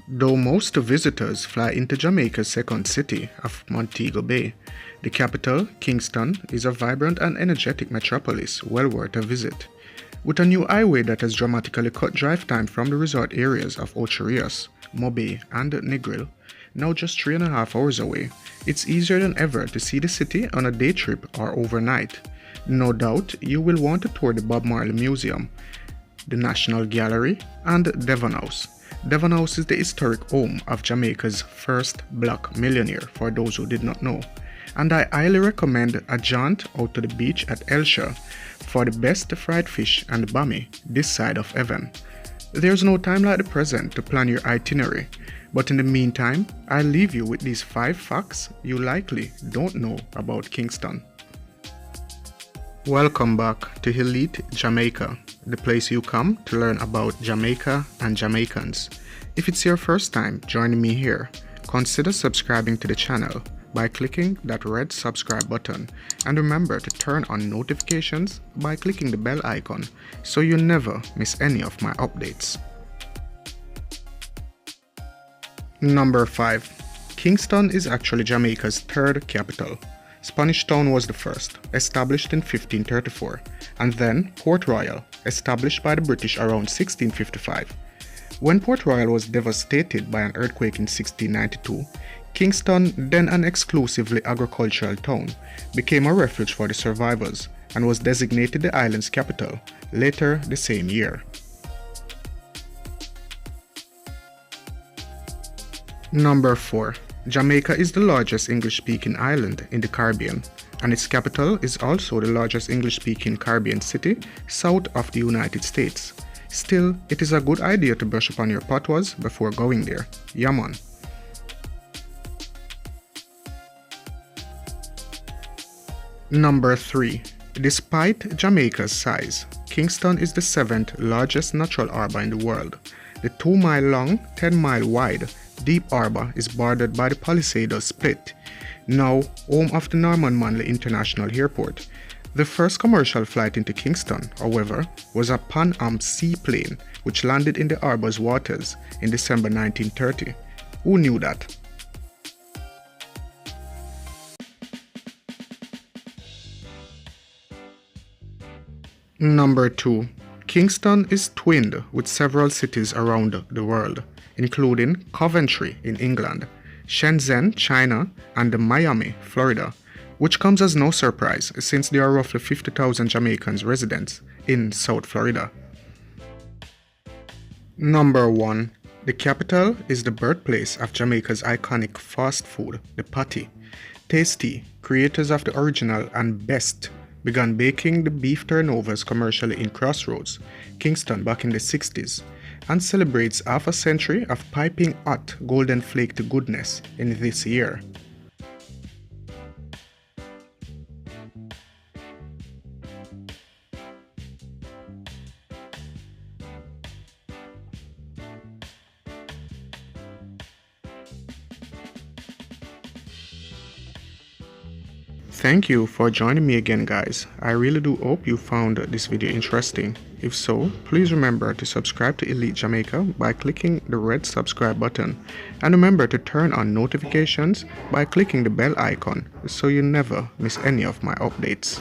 Though most visitors fly into Jamaica's second city of Montego Bay, the capital, Kingston, is a vibrant and energetic metropolis well worth a visit. With a new highway that has dramatically cut drive time from the resort areas of Ocho Rios, Mobay, and Negril, now just 3.5 hours away, it's easier than ever to see the city on a day trip or overnight. No doubt you will want to tour the Bob Marley Museum, the National Gallery, and Devon House. Devon House is the historic home of Jamaica's first black millionaire, for those who did not know. And I highly recommend a jaunt out to the beach at Elsha for the best fried fish and bami this side of heaven. There's no time like the present to plan your itinerary, but in the meantime, I'll leave you with these 5 facts you likely don't know about Kingston. Welcome back to Elite Jamaica, the place you come to learn about Jamaica and Jamaicans. If it's your first time joining me here, consider subscribing to the channel by clicking that red subscribe button, and remember to turn on notifications by clicking the bell icon so you never miss any of my updates. Number 5. Kingston is actually Jamaica's third capital. Spanish Town was the first, established in 1534, and then Port Royal, established by the British around 1655. When Port Royal was devastated by an earthquake in 1692, Kingston, then an exclusively agricultural town, became a refuge for the survivors and was designated the island's capital later the same year. Number 4. Jamaica is the largest English-speaking island in the Caribbean, and its capital is also the largest English-speaking Caribbean city south of the United States. Still, it is a good idea to brush up on your patois before going there. Yaman. Number 3. Despite Jamaica's size, Kingston is the 7th largest natural harbour in the world. The 2-mile long, 10-mile wide Deep Harbour is bordered by the Palisades Split, now home of the Norman Manley International Airport. The first commercial flight into Kingston, however, was a Pan Am seaplane which landed in the harbour's waters in December 1930. Who knew that? Number 2. Kingston is twinned with several cities around the world, including Coventry in England, Shenzhen, China, and Miami, Florida, which comes as no surprise since there are roughly 50,000 Jamaicans residents in South Florida. Number 1. The capital is the birthplace of Jamaica's iconic fast food, the patty. Tasty, creators of the original and best, began baking the beef turnovers commercially in Crossroads, Kingston back in the 60s, and celebrates half a century of piping hot golden flaked goodness in this year. Thank you for joining me again, guys. I really do hope you found this video interesting. If so, please remember to subscribe to Elite Jamaica by clicking the red subscribe button, and remember to turn on notifications by clicking the bell icon so you never miss any of my updates.